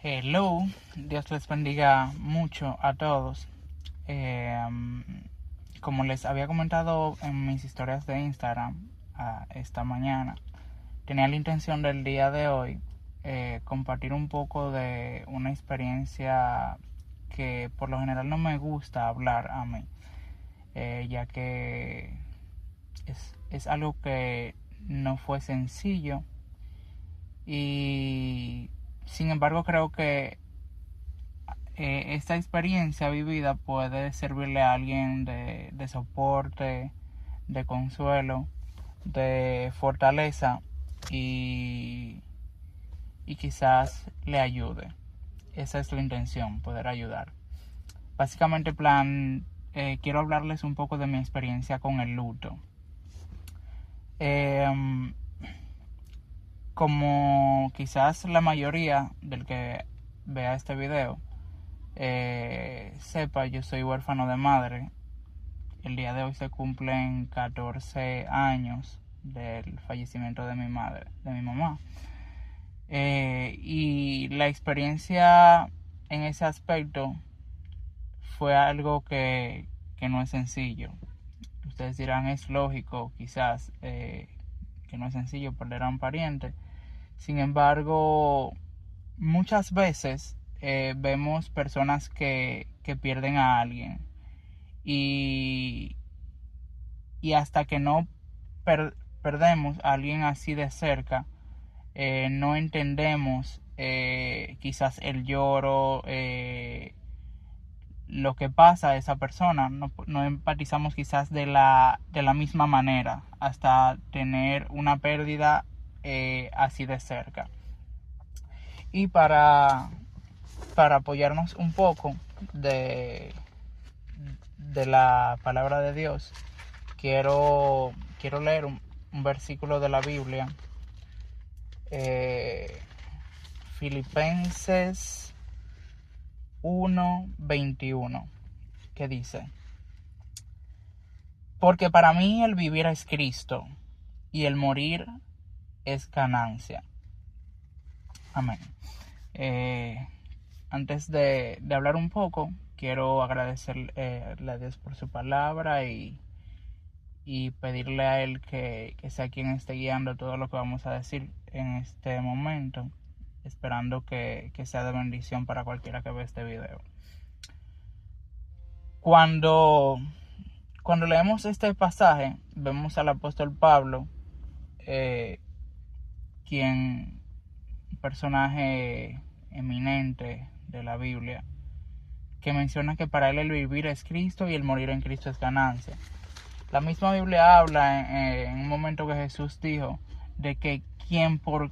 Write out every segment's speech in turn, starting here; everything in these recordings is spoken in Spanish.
Hello, Dios les bendiga mucho a todos. Como les había comentado en mis historias de Instagram esta mañana, tenía la intención del día de hoy compartir un poco de una experiencia que por lo general no me gusta hablar a mí, ya que es algo que no fue sencillo y sin embargo creo que esta experiencia vivida puede servirle a alguien de soporte, de consuelo, de fortaleza y quizás le ayude. Esa es la intención, poder ayudar. Básicamente, quiero hablarles un poco de mi experiencia con el luto. Como quizás la mayoría del que vea este video sepa, yo soy huérfano de madre. El día de hoy se cumplen 14 años del fallecimiento de mi madre, de mi mamá. Y la experiencia en ese aspecto fue algo que no es sencillo. Ustedes dirán, es lógico quizás que no es sencillo perder a un pariente. Sin embargo, muchas veces vemos personas que pierden a alguien y hasta que no perdemos a alguien así de cerca, no entendemos quizás el lloro, lo que pasa a esa persona, no empatizamos quizás de la misma manera hasta tener una pérdida así de cerca. Y para apoyarnos un poco de la palabra de Dios, quiero leer un versículo de la Biblia, Filipenses 1:21, que dice: porque para mí el vivir es Cristo y el morir es ganancia. Amén. Antes de hablar un poco, quiero agradecerle a Dios por su palabra y pedirle a Él que sea quien esté guiando todo lo que vamos a decir en este momento, esperando que sea de bendición para cualquiera que vea este video. Cuando leemos este pasaje, vemos al apóstol Pablo, un personaje eminente de la Biblia, que menciona que para él el vivir es Cristo y el morir en Cristo es ganancia. La misma Biblia habla en un momento que Jesús dijo de que quien por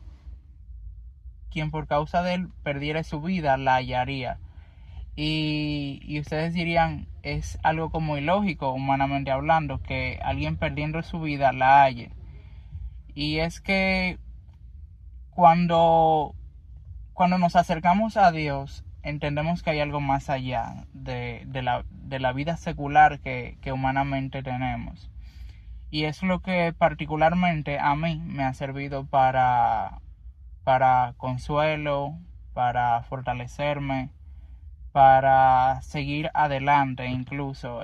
causa de él perdiera su vida la hallaría. Y ustedes dirían, es algo como ilógico, humanamente hablando, que alguien perdiendo su vida la halle. Y es que cuando nos acercamos a Dios, entendemos que hay algo más allá de la vida secular que humanamente tenemos. Y es lo que particularmente a mí me ha servido para consuelo, para fortalecerme, para seguir adelante, incluso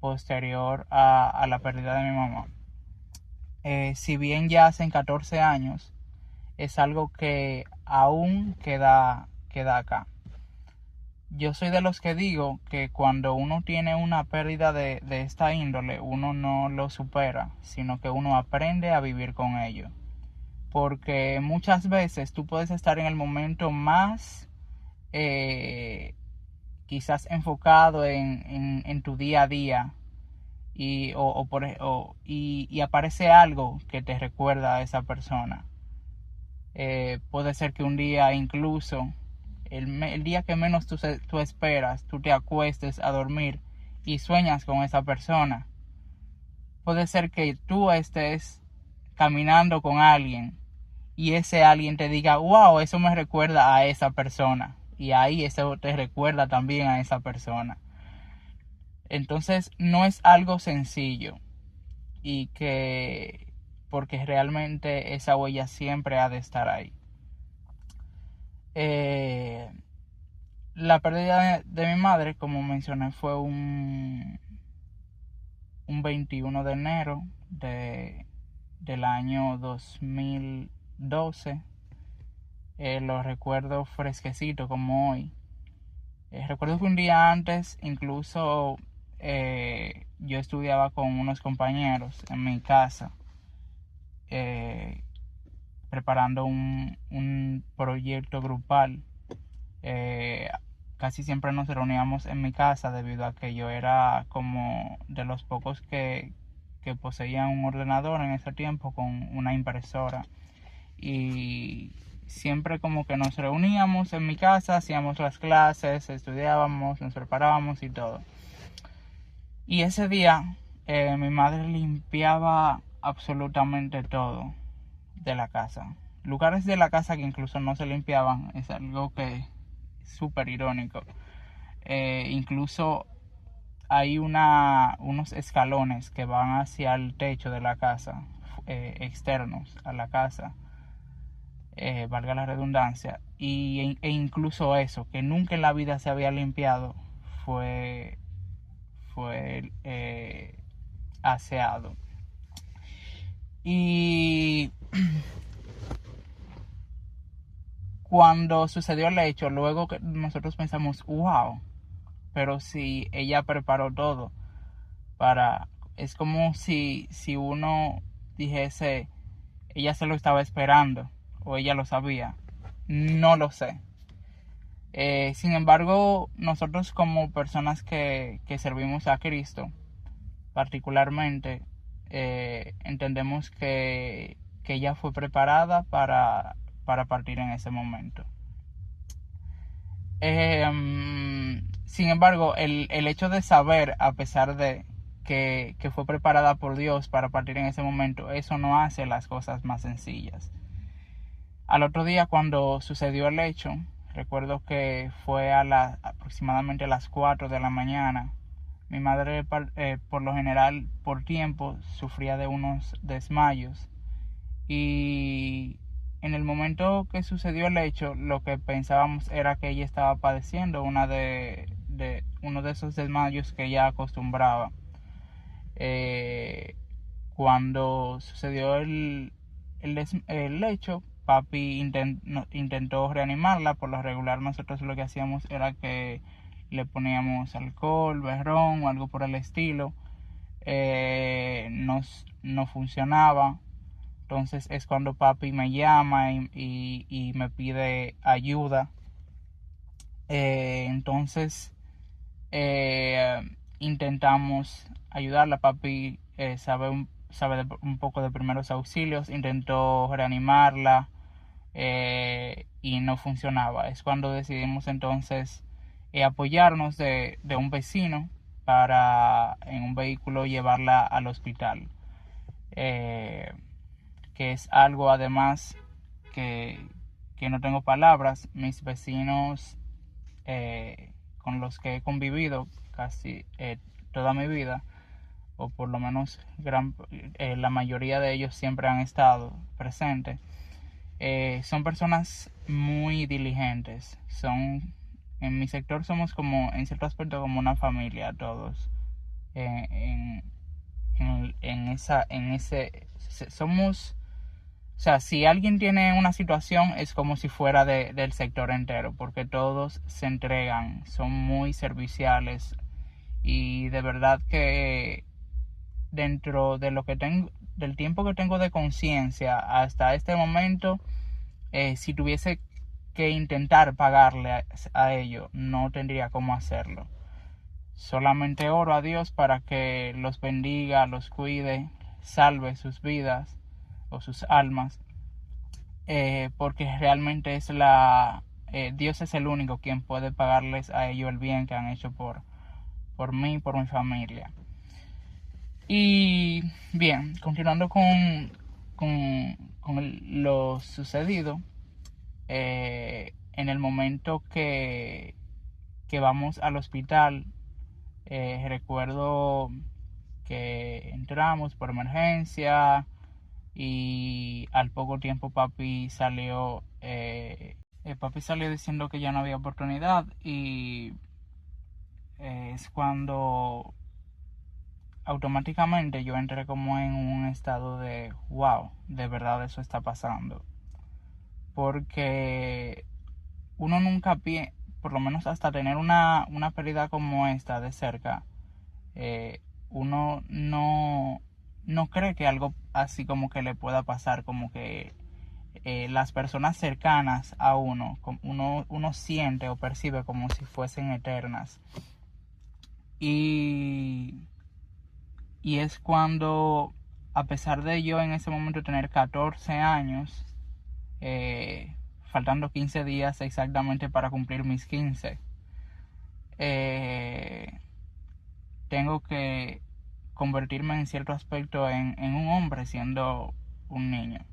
posterior a la pérdida de mi mamá. Si bien ya hacen 14 años, es algo que aún queda acá. Yo soy de los que digo que cuando uno tiene una pérdida de esta índole, uno no lo supera, sino que uno aprende a vivir con ello. Porque muchas veces tú puedes estar en el momento más quizás enfocado en tu día a día y aparece algo que te recuerda a esa persona. Puede ser que un día, incluso el día que menos tú esperas, tú te acuestes a dormir y sueñas con esa persona. Puede ser que tú estés caminando con alguien y ese alguien te diga, wow, eso me recuerda a esa persona. Y ahí eso te recuerda también a esa persona. Entonces no es algo sencillo, y porque realmente esa huella siempre ha de estar ahí. La pérdida de mi madre, como mencioné, fue un 21 de enero del año 2012. Lo recuerdo fresquecito como hoy. Recuerdo que un día antes, incluso yo estudiaba con unos compañeros en mi casa, eh, preparando un proyecto grupal. Eh, Casi siempre nos reuníamos en mi casa debido a que yo era como de los pocos que poseían un ordenador en ese tiempo con una impresora. Y siempre como que nos reuníamos en mi casa, hacíamos las clases, estudiábamos, nos preparábamos y todo. Y ese día mi madre limpiaba absolutamente todo de la casa. Lugares de la casa que incluso no se limpiaban, es algo que es súper irónico. Incluso hay unos escalones que van hacia el techo de la casa, externos a la casa, valga la redundancia, e incluso eso, que nunca en la vida se había limpiado, fue aseado. Y cuando sucedió el hecho, luego que nosotros pensamos, wow, pero si ella preparó todo es como si uno dijese, ella se lo estaba esperando o ella lo sabía. No lo sé. Sin embargo, nosotros como personas que servimos a Cristo, particularmente, entendemos que ella fue preparada para partir en ese momento. Sin embargo, el hecho de saber, a pesar de que fue preparada por Dios para partir en ese momento, eso no hace las cosas más sencillas. Al otro día, cuando sucedió el hecho, recuerdo que fue aproximadamente a las 4 de la mañana. Mi madre, por lo general, por tiempo, sufría de unos desmayos. Y en el momento que sucedió el hecho, lo que pensábamos era que ella estaba padeciendo uno de esos desmayos que ella acostumbraba. Cuando sucedió el hecho, papi intentó reanimarla. Por lo regular, nosotros lo que hacíamos era que le poníamos alcohol, berrón o algo por el estilo. No funcionaba. Entonces es cuando papi me llama y me pide ayuda. Entonces intentamos ayudarla. Papi sabe un poco de primeros auxilios. Intentó reanimarla y no funcionaba. Es cuando decidimos entonces apoyarnos de un vecino para en un vehículo llevarla al hospital. Que es algo además que no tengo palabras. Mis vecinos con los que he convivido casi toda mi vida, o por lo menos la mayoría de ellos siempre han estado presentes, son personas muy diligentes. En mi sector somos como, en cierto aspecto, como una familia todos. Somos, o sea, si alguien tiene una situación, es como si fuera del sector entero, porque todos se entregan, son muy serviciales. Y de verdad que dentro de lo que tengo, del tiempo que tengo de conciencia hasta este momento, si tuviese que intentar pagarle a ello, no tendría cómo hacerlo. Solamente oro a Dios para que los bendiga, los cuide, salve sus vidas o sus almas, porque realmente Dios es el único quien puede pagarles a ellos el bien que han hecho por mí y por mi familia. Y bien, continuando con lo sucedido, en el momento que vamos al hospital, recuerdo que entramos por emergencia y al poco tiempo papi salió papi salió diciendo que ya no había oportunidad y es cuando automáticamente yo entré como en un estado de wow, de verdad eso está pasando. Porque uno nunca piensa, por lo menos hasta tener una pérdida como esta de cerca, uno no cree que algo así como que le pueda pasar, como que las personas cercanas a uno siente o percibe como si fuesen eternas. Y, y es cuando, a pesar de yo en ese momento tener 14 años, faltando 15 días exactamente para cumplir mis 15, tengo que convertirme en cierto aspecto en un hombre siendo un niño.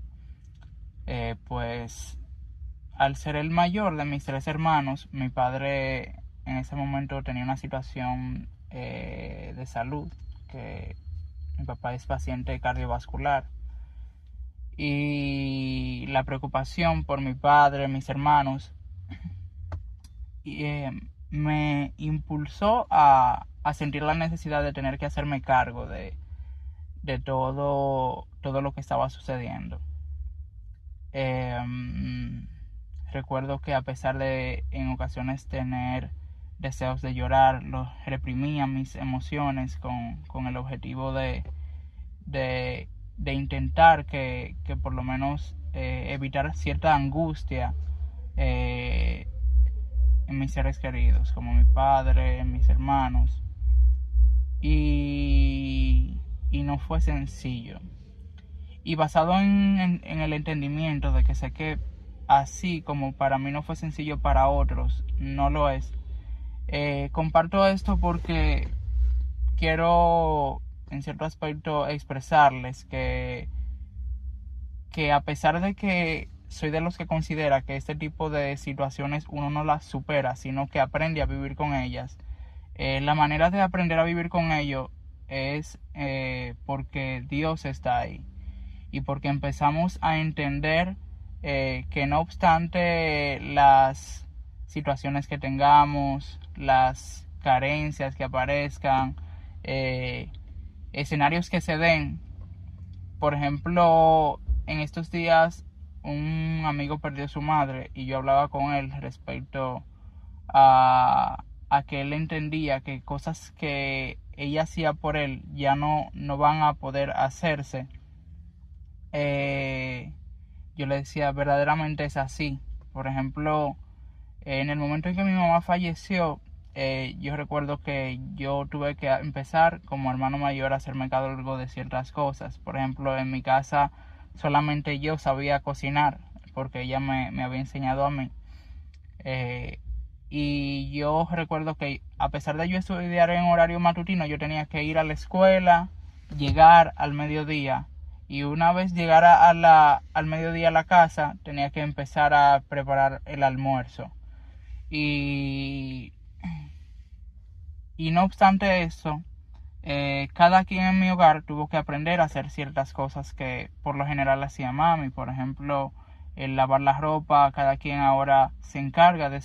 Pues al ser el mayor de mis 3 hermanos, mi padre en ese momento tenía una situación de salud, que mi papá es paciente cardiovascular. Y la preocupación por mi padre, mis hermanos, me impulsó a sentir la necesidad de tener que hacerme cargo de todo lo que estaba sucediendo. Recuerdo que a pesar de en ocasiones tener deseos de llorar, los reprimía mis emociones con el objetivo de intentar que por lo menos evitar cierta angustia en mis seres queridos, como mi padre, mis hermanos. Y no fue sencillo. Y basado en el entendimiento de que sé que así como para mí no fue sencillo, para otros no lo es, comparto esto porque quiero en cierto aspecto expresarles que a pesar de que soy de los que considera que este tipo de situaciones uno no las supera, sino que aprende a vivir con ellas, la manera de aprender a vivir con ello es porque Dios está ahí y porque empezamos a entender que no obstante las situaciones que tengamos, las carencias que aparezcan, escenarios que se den. Por ejemplo, en estos días un amigo perdió a su madre y yo hablaba con él respecto a que él entendía que cosas que ella hacía por él ya no van a poder hacerse. Yo le decía, verdaderamente es así. Por ejemplo, en el momento en que mi mamá falleció, yo recuerdo que yo tuve que empezar como hermano mayor a hacerme cargo de ciertas cosas. Por ejemplo, en mi casa solamente yo sabía cocinar porque ella me había enseñado a mí. Y yo recuerdo que a pesar de yo estudiar en horario matutino, yo tenía que ir a la escuela, llegar al mediodía. Y una vez llegara al mediodía a la casa, tenía que empezar a preparar el almuerzo. Y, y no obstante eso, cada quien en mi hogar tuvo que aprender a hacer ciertas cosas que por lo general hacía mami. Por ejemplo, el lavar la ropa, cada quien ahora se encarga de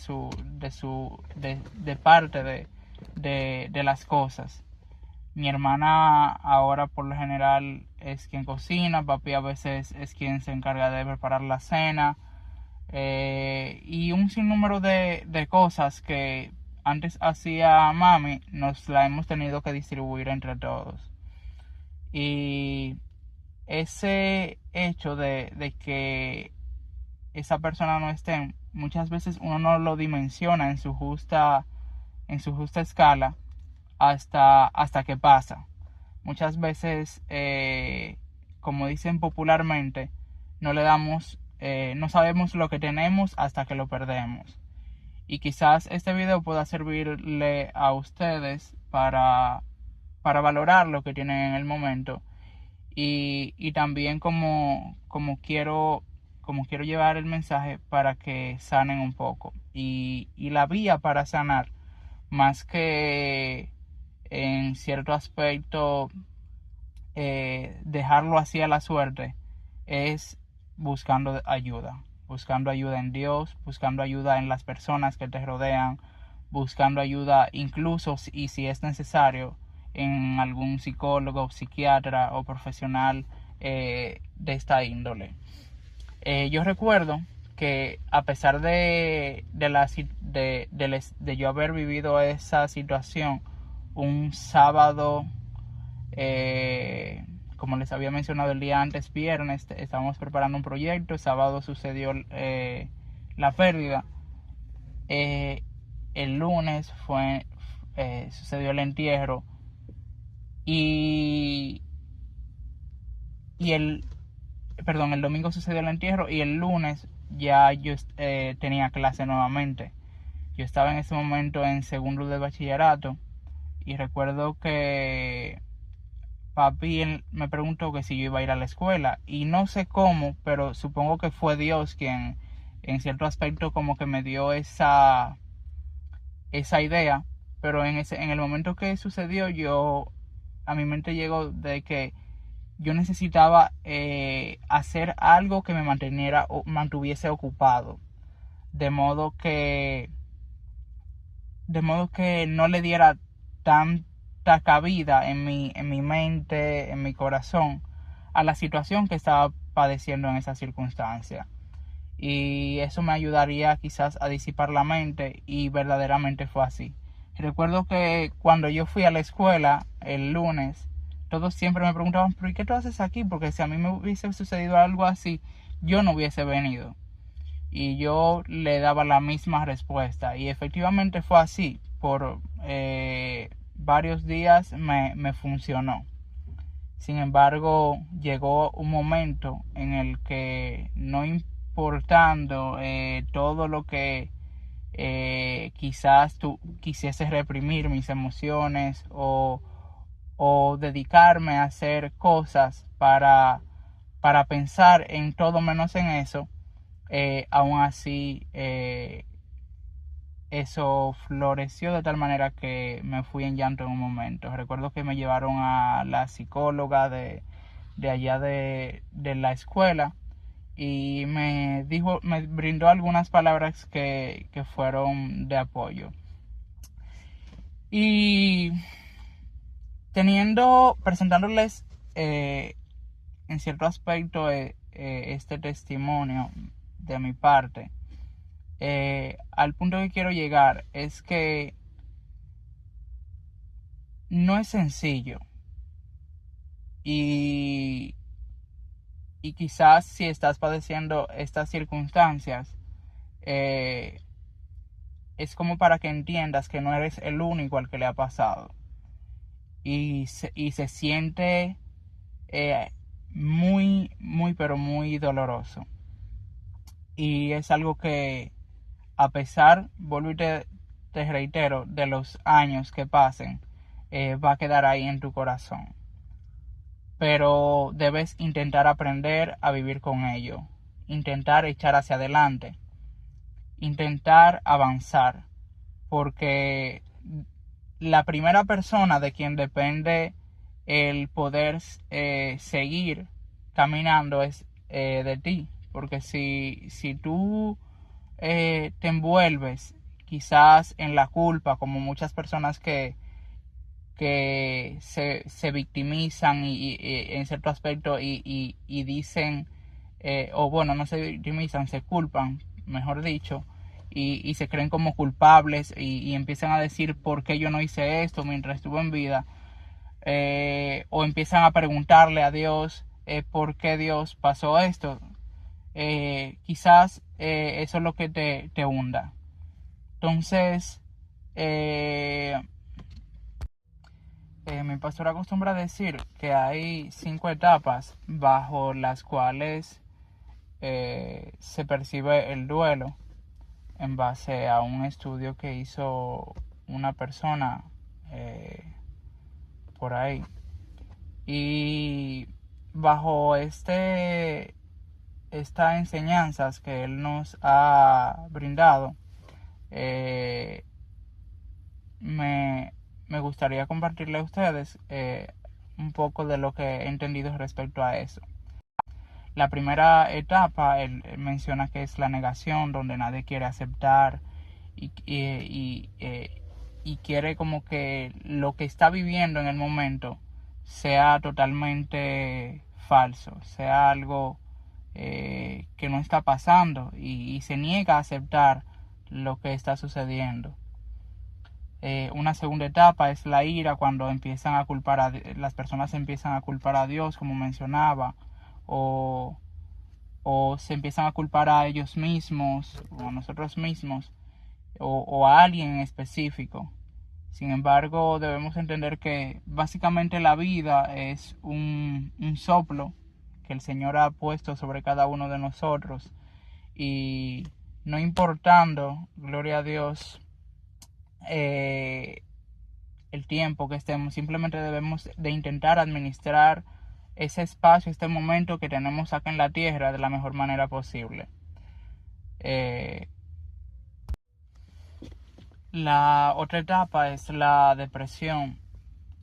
parte de las cosas. Mi hermana ahora por lo general es quien cocina, papi a veces es quien se encarga de preparar la cena, y un sinnúmero de cosas que antes hacía mami, nos la hemos tenido que distribuir entre todos. Y ese hecho de que esa persona no esté, muchas veces uno no lo dimensiona en su justa escala hasta que pasa. Muchas veces, como dicen popularmente, no sabemos lo que tenemos hasta que lo perdemos. Y quizás este video pueda servirle a ustedes para valorar lo que tienen en el momento. Y también como quiero llevar el mensaje para que sanen un poco. Y la vía para sanar, más que en cierto aspecto dejarlo así a la suerte, es buscando ayuda. buscando ayuda en Dios, buscando ayuda en las personas que te rodean, buscando ayuda incluso y si es necesario en algún psicólogo, psiquiatra o profesional de esta índole. Yo recuerdo que a pesar de yo haber vivido esa situación un sábado, como les había mencionado el día antes, viernes, estábamos preparando un proyecto, el sábado sucedió la pérdida, el lunes sucedió el entierro y, y el domingo sucedió el entierro y el lunes ya yo tenía clase nuevamente. Yo estaba en ese momento en segundo de bachillerato y recuerdo que papi me preguntó que si yo iba a ir a la escuela y no sé cómo, pero supongo que fue Dios quien en cierto aspecto como que me dio esa idea, pero en el momento que sucedió a mi mente llegó de que yo necesitaba hacer algo que me mantuviese ocupado, de modo que no le diera tanta cabida en mi mente, en mi corazón, a la situación que estaba padeciendo en esa circunstancia. Y eso me ayudaría quizás a disipar la mente y verdaderamente fue así. Recuerdo que cuando yo fui a la escuela el lunes, todos siempre me preguntaban, ¿pero y qué tú haces aquí? Porque si a mí me hubiese sucedido algo así, yo no hubiese venido. Y yo le daba la misma respuesta. Y efectivamente fue así. Por varios días me funcionó. Sin embargo, llegó un momento en el que no importando todo lo que quizás tú quisieses reprimir mis emociones o dedicarme a hacer cosas para pensar en todo menos en eso, aún así eso floreció de tal manera que me fui en llanto en un momento. Recuerdo que me llevaron a la psicóloga de allá de la escuela y me brindó algunas palabras que fueron de apoyo. Y presentándoles en cierto aspecto este testimonio de mi parte, al punto que quiero llegar es que no es sencillo y quizás si estás padeciendo estas circunstancias, es como para que entiendas que no eres el único al que le ha pasado y se siente muy, muy, pero muy doloroso. Y es algo que a pesar, vuelvo y te reitero, de los años que pasen, va a quedar ahí en tu corazón. Pero debes intentar aprender a vivir con ello, intentar echar hacia adelante, intentar avanzar, porque la primera persona de quien depende el poder seguir caminando es de ti, porque si tú te envuelves quizás en la culpa, como muchas personas que se victimizan y en cierto aspecto y dicen, o bueno, no se victimizan, se culpan, mejor dicho, y se creen como culpables y empiezan a decir por qué yo no hice esto mientras estuve en vida, o empiezan a preguntarle a Dios por qué Dios pasó esto. Quizás eso es lo que te hunda. Entonces, mi pastor acostumbra decir que hay 5 etapas bajo las cuales se percibe el duelo en base a un estudio que hizo una persona por ahí. Y bajo estas enseñanzas que él nos ha brindado, me gustaría compartirle a ustedes un poco de lo que he entendido respecto a eso. La primera etapa, él menciona que es la negación, donde nadie quiere aceptar y quiere como que lo que está viviendo en el momento sea totalmente falso, sea algo que no está pasando y se niega a aceptar lo que está sucediendo. Una segunda etapa es la ira, cuando empiezan a culpar las personas empiezan a culpar a Dios, como mencionaba, o, o se empiezan a culpar a ellos mismos o a nosotros mismos o a alguien en específico. Sin embargo, debemos entender que básicamente la vida es un soplo que el Señor ha puesto sobre cada uno de nosotros y no importando, gloria a Dios, eh, el tiempo que estemos, simplemente debemos de intentar administrar ese espacio, este momento que tenemos acá en la tierra de la mejor manera posible. Eh, la otra etapa es la depresión,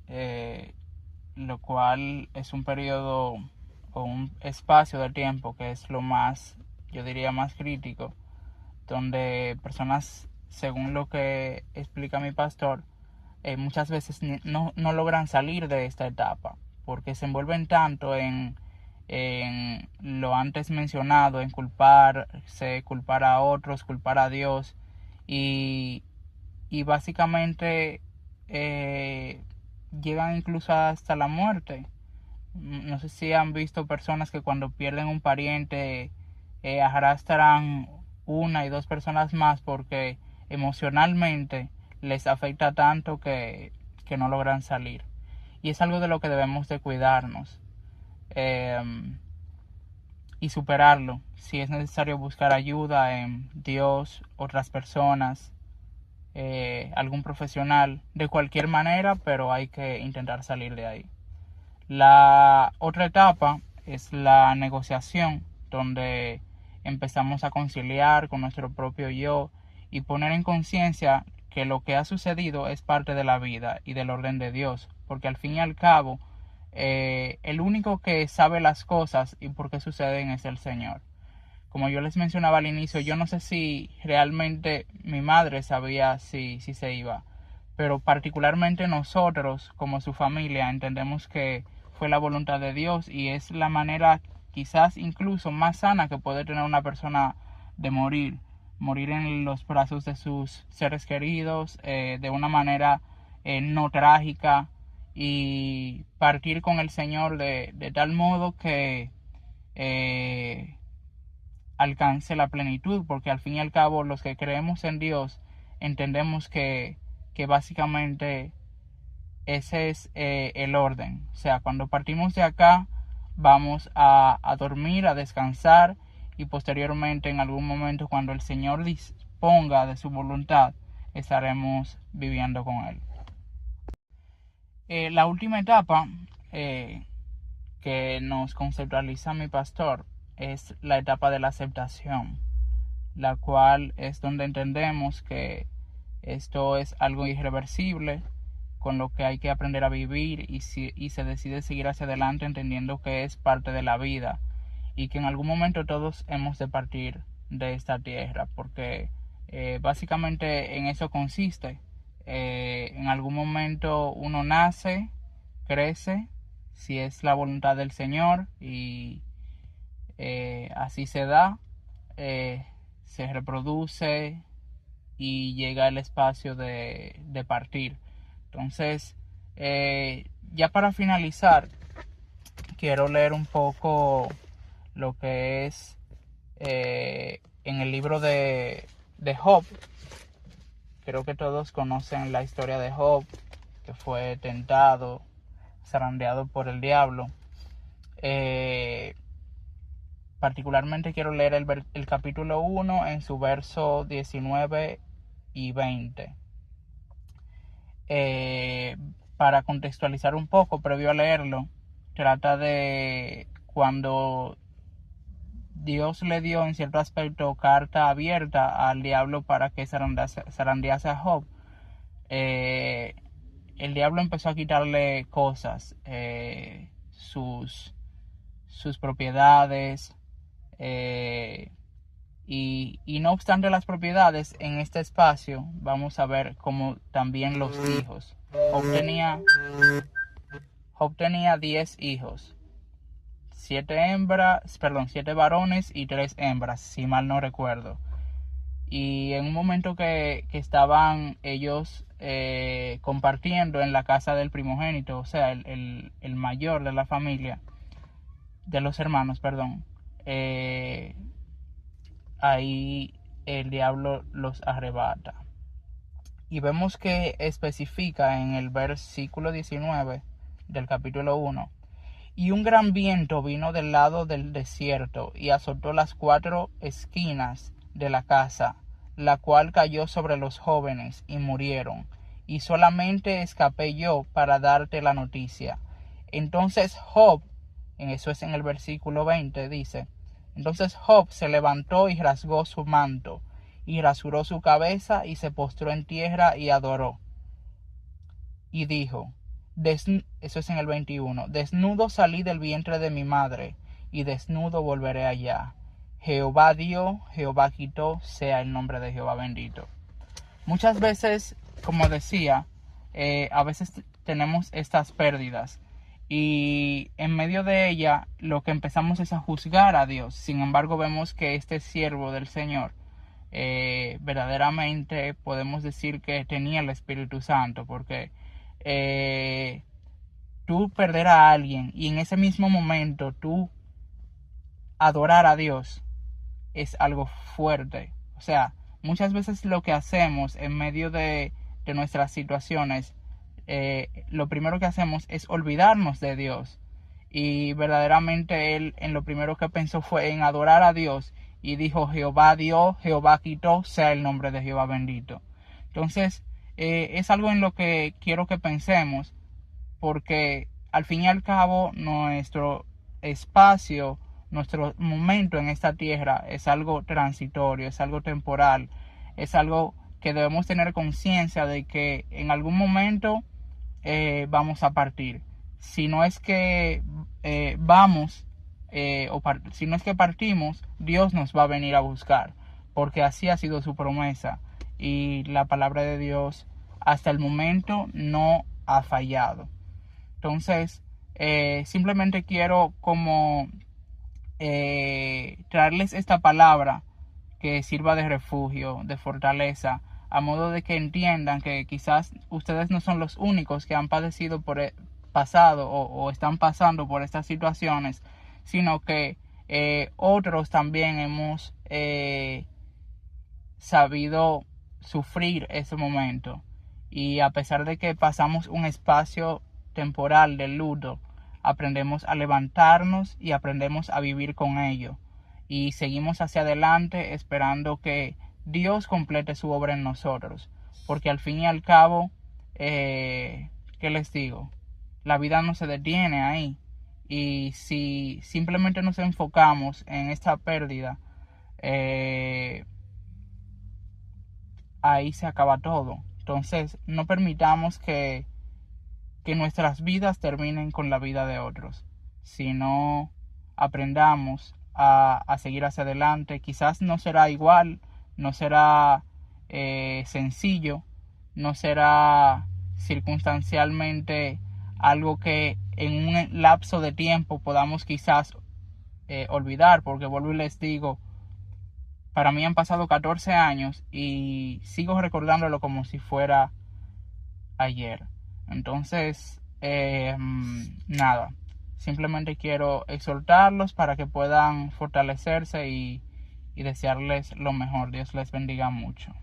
eh, lo cual es un periodo o un espacio de tiempo que es lo más, yo diría, más crítico, donde personas, según lo que explica mi pastor, muchas veces no logran salir de esta etapa porque se envuelven tanto en lo antes mencionado, en culpar a otros, culpar a Dios y, y básicamente llegan incluso hasta la muerte. No sé si han visto personas que cuando pierden un pariente arrastran una y dos personas más porque emocionalmente les afecta tanto que no logran salir. Y es algo de lo que debemos de cuidarnos eh, y superarlo. Si es necesario buscar ayuda en Dios, otras personas, algún profesional, de cualquier manera, pero hay que intentar salir de ahí. La otra etapa es la negociación, donde empezamos a conciliar con nuestro propio yo y poner en conciencia que lo que ha sucedido es parte de la vida y del orden de Dios, porque al fin y al cabo el único que sabe las cosas y por qué suceden es el Señor. Como yo les mencionaba al inicio, yo no sé si realmente mi madre sabía si se iba, pero particularmente nosotros como su familia entendemos que fue la voluntad de Dios y es la manera quizás incluso más sana que puede tener una persona de morir en los brazos de sus seres queridos de una manera no trágica y partir con el Señor de tal modo que eh, alcance la plenitud, porque al fin y al cabo los que creemos en Dios entendemos que básicamente ese es el orden. O sea, cuando partimos de acá vamos a dormir, a descansar y posteriormente en algún momento cuando el Señor disponga de su voluntad estaremos viviendo con Él. La última etapa que nos conceptualiza mi pastor es la etapa de la aceptación, la cual es donde entendemos que esto es algo irreversible, con lo que hay que aprender a vivir y se decide seguir hacia adelante entendiendo que es parte de la vida y que en algún momento todos hemos de partir de esta tierra, porque básicamente en eso consiste. En algún momento uno nace, crece, si es la voluntad del Señor y así se da, se reproduce y llega el espacio de partir. Entonces, ya para finalizar, quiero leer un poco lo que es en el libro de Job. Creo que todos conocen la historia de Job, que fue tentado, zarandeado por el diablo. Particularmente quiero leer el capítulo 1 en su verso 19 y 20. Para contextualizar un poco, previo a leerlo, trata de cuando Dios le dio en cierto aspecto carta abierta al diablo para que zarandease a Job. El diablo empezó a quitarle cosas, sus sus propiedades, y no obstante las propiedades, en este espacio vamos a ver como también los hijos. Job tenía 10 hijos, 7 varones y 3 hembras, si mal no recuerdo. Y en un momento que estaban ellos compartiendo en la casa del primogénito, o sea, el mayor de la familia, de los hermanos, perdón, ahí el diablo los arrebata. Y vemos que especifica en el versículo 19 del capítulo 1: y un gran viento vino del lado del desierto y azotó las 4 esquinas de la casa, la cual cayó sobre los jóvenes y murieron, y solamente escapé yo para darte la noticia. Entonces Job, eso es en el versículo 20, dice: entonces Job se levantó y rasgó su manto, y rasuró su cabeza, y se postró en tierra y adoró. Y dijo, eso es en el 21, desnudo salí del vientre de mi madre, y desnudo volveré allá. Jehová dio, Jehová quitó, sea el nombre de Jehová bendito. Muchas veces, como decía, a veces tenemos estas pérdidas, y en medio de ella lo que empezamos es a juzgar a Dios. Sin embargo, vemos que este siervo del Señor verdaderamente podemos decir que tenía el Espíritu Santo, porque tú perder a alguien y en ese mismo momento tú adorar a Dios es algo fuerte. O sea, muchas veces lo que hacemos en medio de nuestras situaciones, lo primero que hacemos es olvidarnos de Dios. Y verdaderamente él en lo primero que pensó fue en adorar a Dios, y dijo, Jehová dio, Jehová quitó, sea el nombre de Jehová bendito. Entonces, es algo en lo que quiero que pensemos, porque al fin y al cabo nuestro espacio, nuestro momento en esta tierra es algo transitorio, es algo temporal, es algo que debemos tener conciencia de que en algún momento vamos a partir. Si no es que si no es que partimos, Dios nos va a venir a buscar, porque así ha sido su promesa, y la palabra de Dios hasta el momento no ha fallado. Entonces, simplemente quiero como traerles esta palabra que sirva de refugio, de fortaleza, a modo de que entiendan que quizás ustedes no son los únicos que han padecido pasado o están pasando por estas situaciones, sino que otros también hemos sabido sufrir ese momento. Y a pesar de que pasamos un espacio temporal de luto, aprendemos a levantarnos y aprendemos a vivir con ello. Y seguimos hacia adelante esperando que Dios complete su obra en nosotros. Porque al fin y al cabo, ¿qué les digo? La vida no se detiene ahí. Y si simplemente nos enfocamos en esta pérdida, ahí se acaba todo. Entonces, no permitamos que nuestras vidas terminen con la vida de otros, sino aprendamos a seguir hacia adelante. Quizás no será igual, no será sencillo, no será circunstancialmente algo que en un lapso de tiempo podamos quizás olvidar, porque vuelvo y les digo, para mí han pasado 14 años y sigo recordándolo como si fuera ayer. Entonces, nada, simplemente quiero exhortarlos para que puedan fortalecerse y desearles lo mejor. Dios les bendiga mucho.